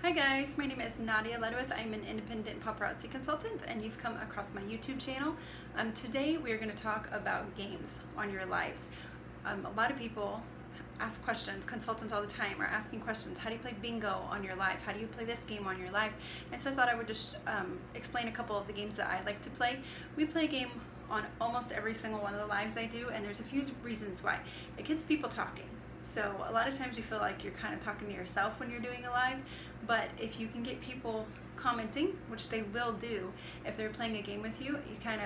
Hi guys, my name is Nadia Ledwith. I'm an independent paparazzi consultant and you've come across my YouTube channel. Today we're going to talk about games on your lives. A lot of people ask questions, consultants all the time are asking questions. How do you play bingo on your live? How do you play this game on your live? And so I thought I would just explain a couple of the games that I like to play. We play a game on almost every single one of the lives I do, and there's a few reasons why. It gets people talking. So a lot of times you feel like you're kind of talking to yourself when you're doing a live, but if you can get people commenting, which they will do if they're playing a game with you, it kind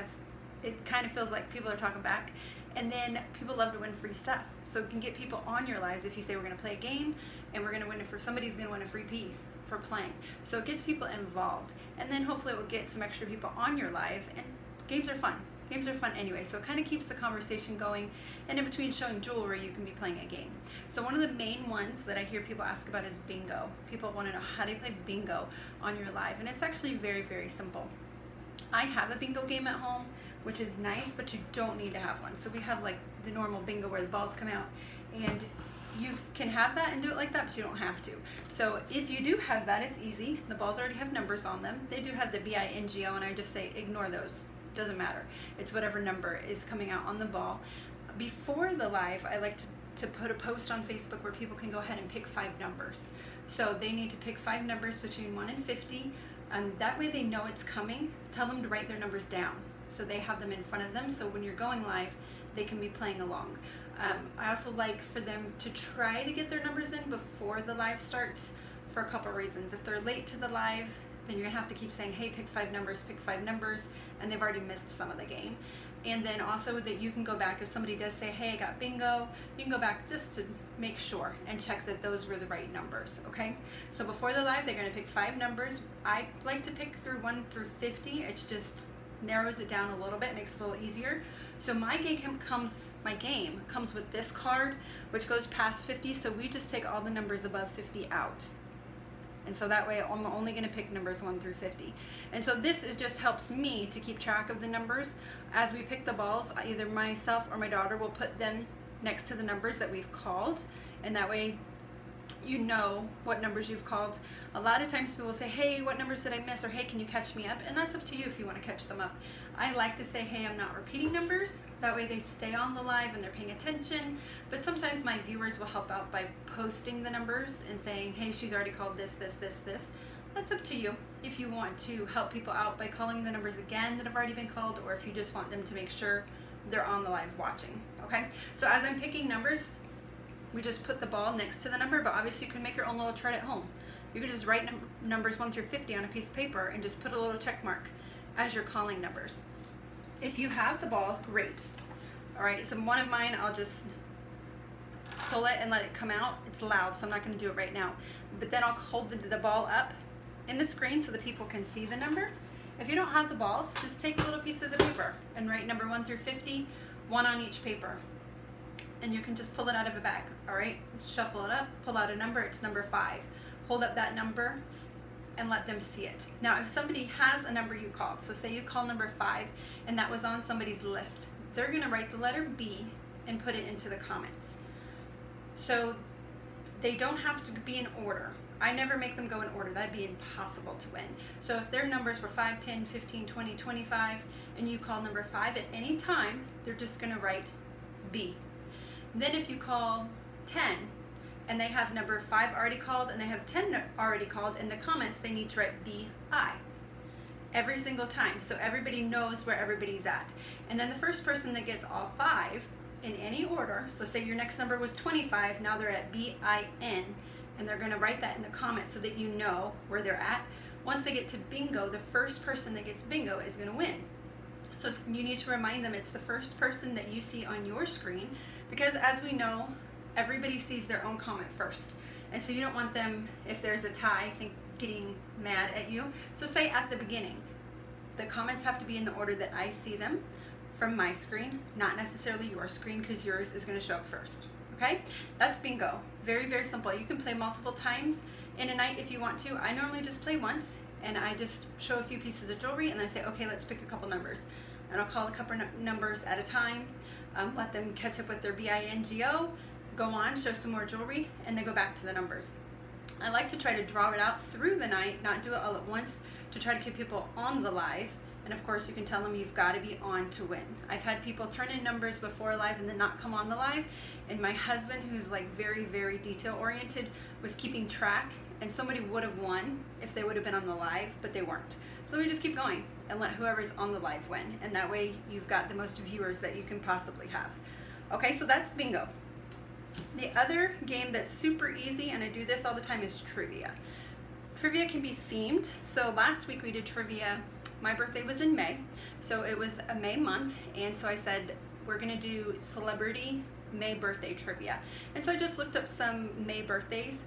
of feels like people are talking back. And then people love to win free stuff. So it can get people on your lives if you say we're going to play a game and we're going to win it for somebody's going to win a free piece for playing. So it gets people involved, and then hopefully it will get some extra people on your live. And games are fun. Games are fun anyway, so it kind of keeps the conversation going, and in between showing jewelry you can be playing a game. So one of the main ones that I hear people ask about is bingo. People want to know, how do you play bingo on your live? And it's actually very, very simple. I have a bingo game at home, which is nice, but you don't need to have one. So we have like the normal bingo where the balls come out, and you can have that and do it like that, but you don't have to. So if you do have that, it's easy. The balls already have numbers on them. They do have the bingo, and I just say ignore those. Doesn't matter. It's whatever number is coming out on the ball. Before the live, I like to put a post on Facebook where people can go ahead and pick 5 numbers. So they need to pick 5 numbers between 1 and 50. That way they know it's coming. Tell them to write their numbers down so they have them in front of them, so when you're going live they can be playing along. I also like for them to try to get their numbers in before the live starts for a couple reasons. If they're late to the live, then you're gonna have to keep saying, hey, pick 5 numbers, and they've already missed some of the game. And then also that you can go back, if somebody does say, hey, I got bingo, you can go back just to make sure and check that those were the right numbers, okay? So before the live, they're gonna pick 5 numbers. I like to pick through 1 through 50. It's just narrows it down a little bit, makes it a little easier. So my game comes with this card, which goes past 50, so we just take all the numbers above 50 out. And so that way I'm only going to pick numbers 1 through 50. And so this just helps me to keep track of the numbers. As we pick the balls, either myself or my daughter will put them next to the numbers that we've called, and that way you know what numbers you've called. A lot of times people say, hey, what numbers did I miss? Or hey, can you catch me up? And that's up to you if you want to catch them up. I like to say, hey, I'm not repeating numbers. That way they stay on the live and they're paying attention. But sometimes my viewers will help out by posting the numbers and saying, hey, she's already called this, this, this, this. That's up to you if you want to help people out by calling the numbers again that have already been called, or if you just want them to make sure they're on the live watching, okay? So as I'm picking numbers, we just put the ball next to the number, but obviously you can make your own little chart at home. You can just write numbers 1 through 50 on a piece of paper and just put a little check mark as you're calling numbers. If you have the balls, great. All right, so one of mine, I'll just pull it and let it come out. It's loud, so I'm not gonna do it right now. But then I'll hold the ball up in the screen so that people can see the number. If you don't have the balls, just take little pieces of paper and write number 1 through 50, 1 on each paper. And you can just pull it out of a bag, all right? Shuffle it up, pull out a number, it's number 5. Hold up that number and let them see it. Now, if somebody has a number you called, so say you call number 5 and that was on somebody's list, they're gonna write the letter B and put it into the comments. So they don't have to be in order. I never make them go in order. That'd be impossible to win. So if their numbers were 5, 10, 15, 20, 25, and you call number 5 at any time, they're just gonna write B. Then if you call 10 and they have number 5 already called and they have 10 already called, in the comments they need to write BI every single time, so everybody knows where everybody's at. And then the first person that gets all 5 in any order, so say your next number was 25, now they're at BIN, and they're going to write that in the comments so that you know where they're at. Once they get to bingo, the first person that gets bingo is going to win. So you need to remind them it's the first person that you see on your screen, because as we know, everybody sees their own comment first. And so you don't want them, if there's a tie, getting mad at you. So say at the beginning, the comments have to be in the order that I see them from my screen, not necessarily your screen, because yours is going to show up first. Okay? That's bingo. Very, very simple. You can play multiple times in a night if you want to. I normally just play once, and I just show a few pieces of jewelry, and I say, okay, let's pick a couple numbers. And I'll call a couple numbers at a time, let them catch up with their bingo, go on, show some more jewelry, and then go back to the numbers. I like to try to draw it out through the night, not do it all at once, to try to keep people on the live. And of course you can tell them you've got to be on to win. I've had people turn in numbers before live and then not come on the live. And my husband, who's like very, very detail oriented, was keeping track, and somebody would have won if they would have been on the live, but they weren't. So we just keep going and let whoever's on the live win. And that way you've got the most viewers that you can possibly have. Okay, so that's bingo. The other game that's super easy, and I do this all the time, is trivia. Trivia can be themed. So last week we did trivia. My birthday was in May, so it was a May month, and so I said we're gonna do celebrity May birthday trivia. And so I just looked up some May birthdays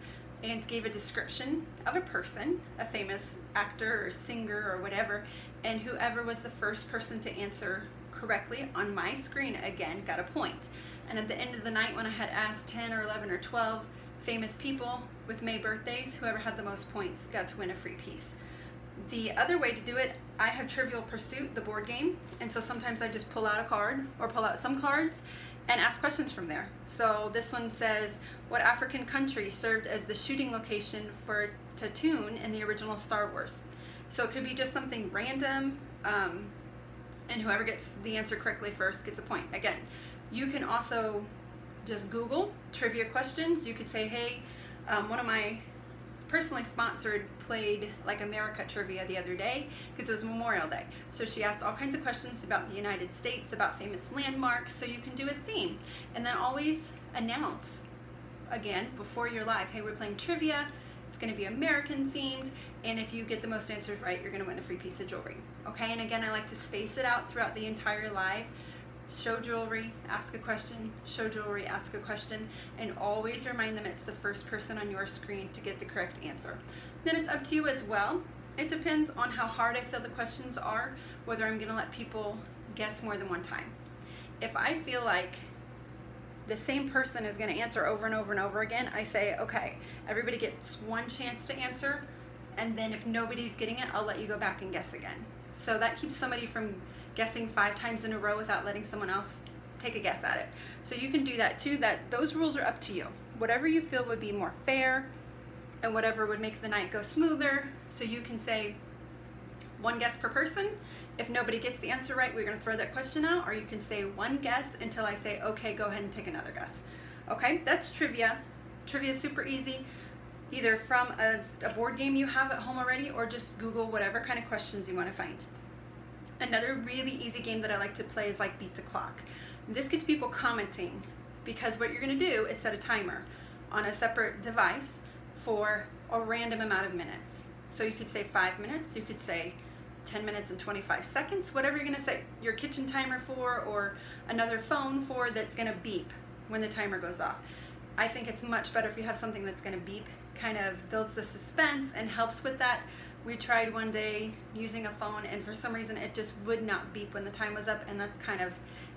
and gave a description of a person, a famous actor or singer or whatever, and whoever was the first person to answer correctly on my screen, again, got a point. And at the end of the night, when I had asked 10 or 11 or 12 famous people with May birthdays, whoever had the most points got to win a free piece. The other way to do it, I have Trivial Pursuit, the board game, and so sometimes I just pull out a card or pull out some cards and ask questions from there. So this one says, what African country served as the shooting location for Tatooine in the original Star Wars? So it could be just something random, and whoever gets the answer correctly first gets a point. Again, you can also just Google trivia questions. You could say, hey, one of my personally sponsored played like America trivia the other day because it was Memorial Day. So she asked all kinds of questions about the United States, about famous landmarks, so you can do a theme. And then always announce, again, before you're live, hey, we're playing trivia, it's gonna be American themed, and if you get the most answers right, you're gonna win a free piece of jewelry. Okay, and again, I like to space it out throughout the entire live. Show jewelry, ask a question, show jewelry, ask a question, and always remind them it's the first person on your screen to get the correct answer. Then it's up to you as well. It depends on how hard I feel the questions are, whether I'm gonna let people guess more than one time. If I feel like the same person is gonna answer over and over and over again, I say, okay, everybody gets one chance to answer, and then if nobody's getting it, I'll let you go back and guess again. So that keeps somebody from guessing 5 times in a row without letting someone else take a guess at it. So you can do that too. Those rules are up to you. Whatever you feel would be more fair and whatever would make the night go smoother. So you can say 1 guess per person. If nobody gets the answer right, we're gonna throw that question out, or you can say 1 guess until I say, okay, go ahead and take another guess. Okay, that's trivia. Trivia is super easy, either from a board game you have at home already, or just Google whatever kind of questions you wanna find. Another really easy game that I like to play is like Beat the Clock. This gets people commenting, because what you're gonna do is set a timer on a separate device for a random amount of minutes. So you could say 5 minutes, you could say 10 minutes and 25 seconds, whatever you're gonna set your kitchen timer for, or another phone for that's gonna beep when the timer goes off. I think it's much better if you have something that's gonna beep, kind of builds the suspense and helps with that. We tried one day using a phone, and for some reason it just would not beep when the time was up, and that's kind of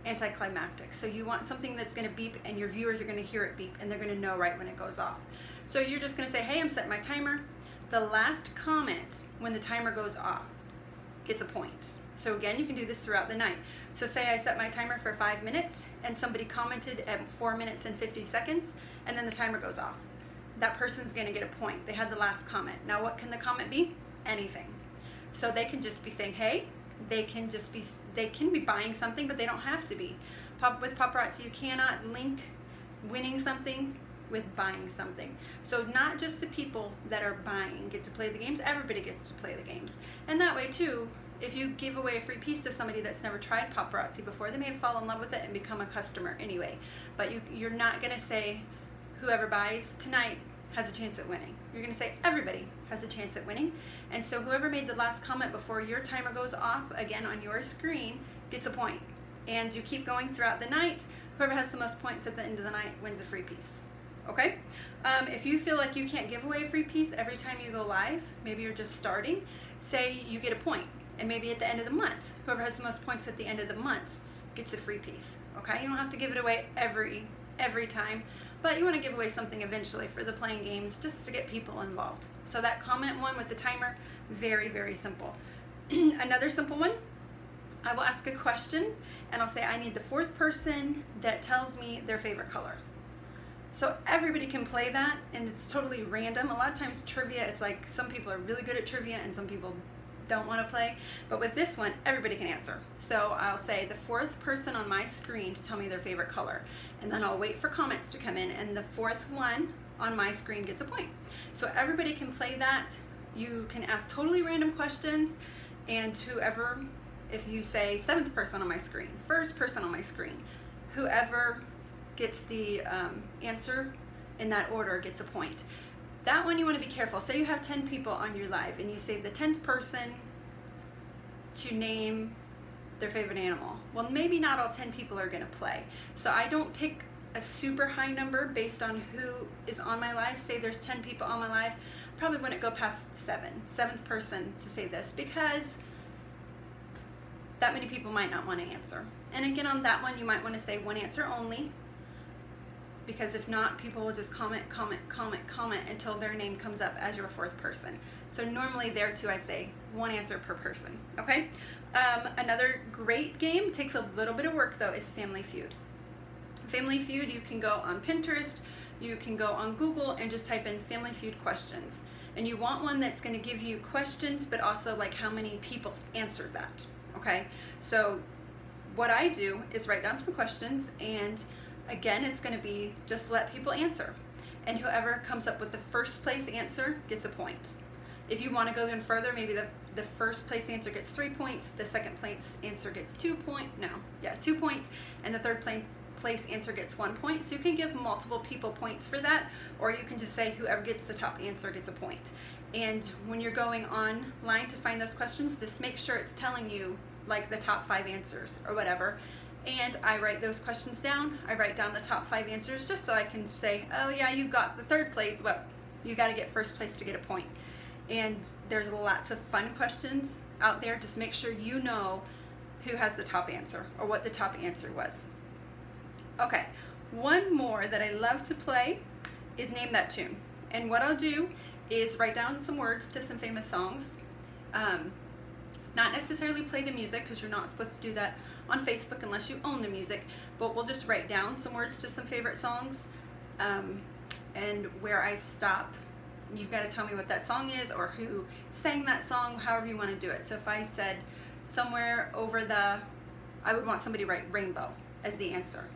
anticlimactic. So you want something that's gonna beep and your viewers are gonna hear it beep and they're gonna know right when it goes off. So you're just gonna say, hey, I'm setting my timer. The last comment when the timer goes off gets a point. So again, you can do this throughout the night. So say I set my timer for 5 minutes and somebody commented at 4 minutes and 50 seconds, and then the timer goes off. That person's gonna get a point. They had the last comment. Now what can the comment be? Anything. So they can just be saying, hey, they can be buying something, but they don't have to be. With Paparazzi, you cannot link winning something with buying something. So not just the people that are buying get to play the games, everybody gets to play the games. And that way too, if you give away a free piece to somebody that's never tried Paparazzi before, they may fall in love with it and become a customer anyway. But you're not gonna say whoever buys tonight has a chance at winning. You're gonna say everybody has a chance at winning. And so whoever made the last comment before your timer goes off, again on your screen, gets a point. And you keep going throughout the night. Whoever has the most points at the end of the night wins a free piece. Okay? If you feel like you can't give away a free piece every time you go live, maybe you're just starting, say you get a point, and maybe at the end of the month, whoever has the most points at the end of the month gets a free piece. Okay? You don't have to give it away every time, but you want to give away something eventually for the playing games just to get people involved. So that comment one with the timer, very, very simple. Another simple one, I will ask a question and I'll say I need the 4th person that tells me their favorite color. So everybody can play that, and it's totally random. A lot of times trivia, it's like some people are really good at trivia and some people don't want to play. But with this one, everybody can answer. So I'll say the fourth person on my screen to tell me their favorite color. And then I'll wait for comments to come in, and the fourth one on my screen gets a point. So everybody can play that. You can ask totally random questions, and whoever, if you say seventh person on my screen, first person on my screen, whoever gets the answer in that order gets a point. That one you want to be careful. Say you have 10 people on your live and you say the 10th person to name their favorite animal. Well, maybe not all 10 people are going to play. So I don't pick a super high number based on who is on my live. Say there's 10 people on my live, probably wouldn't go past seventh person to say this, because that many people might not want to answer. And again, on that one, you might want to say one answer only, because if not, people will just comment until their name comes up as your fourth person. So normally there too, I'd say one answer per person, okay? Another great game, takes a little bit of work though, is Family Feud. Family Feud, you can go on Pinterest, you can go on Google and just type in Family Feud questions. And you want one that's gonna give you questions, but also like how many people answered that, okay? So what I do is write down some questions, and again, it's going to be just let people answer. And whoever comes up with the first place answer gets a point. If you want to go even further, maybe the first place answer gets 3 points, the second place answer gets 2 points, and the third place answer gets 1 point. So you can give multiple people points for that, or you can just say whoever gets the top answer gets a point. And when you're going online to find those questions, just make sure it's telling you like the top 5 answers or whatever. And I write those questions down. I write down the top 5 answers just so I can say, oh yeah, you got the third place. Well, you got to get first place to get a point. And there's lots of fun questions out there. Just make sure you know who has the top answer or what the top answer was. Okay, one more that I love to play is Name That Tune. And what I'll do is write down some words to some famous songs. Not necessarily play the music, because you're not supposed to do that on Facebook unless you own the music, but we'll just write down some words to some favorite songs, and where I stop, you've got to tell me what that song is or who sang that song, however you want to do it. So if I said somewhere over the, I would want somebody to write rainbow as the answer.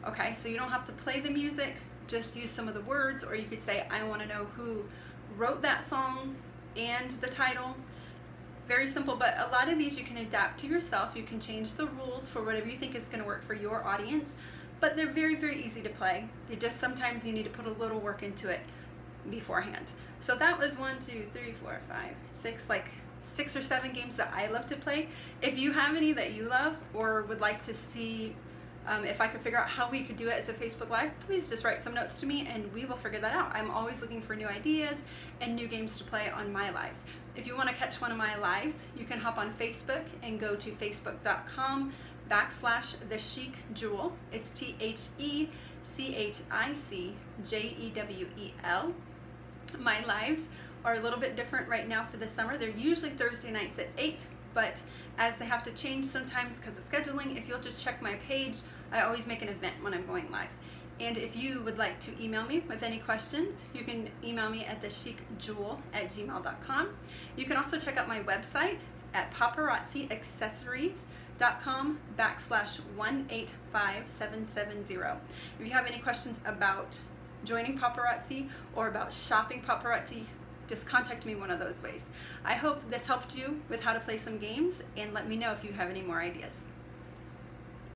Okay, so you don't have to play the music, just use some of the words, or you could say, I want to know who wrote that song and the title. Very simple, but a lot of these you can adapt to yourself. You can change the rules for whatever you think is going to work for your audience, but they're very, very easy to play. They just, sometimes you need to put a little work into it beforehand. So that was 1, 2, 3, 4, 5, 6, like 6 or 7 games that I love to play. If you have any that you love or would like to see if I could figure out how we could do it as a Facebook Live, please just write some notes to me and we will figure that out. I'm always looking for new ideas and new games to play on my lives. If you want to catch one of my lives, you can hop on Facebook and go to facebook.com/TheChicJewel. It's TheChicJewel. My lives are a little bit different right now for the summer. They're usually Thursday nights at 8, but as they have to change sometimes because of scheduling, if you'll just check my page, I always make an event when I'm going live. And if you would like to email me with any questions, you can email me at thechicjewel@gmail.com. You can also check out my website at paparazziaccessories.com/185770. If you have any questions about joining Paparazzi or about shopping Paparazzi, just contact me one of those ways. I hope this helped you with how to play some games, and let me know if you have any more ideas.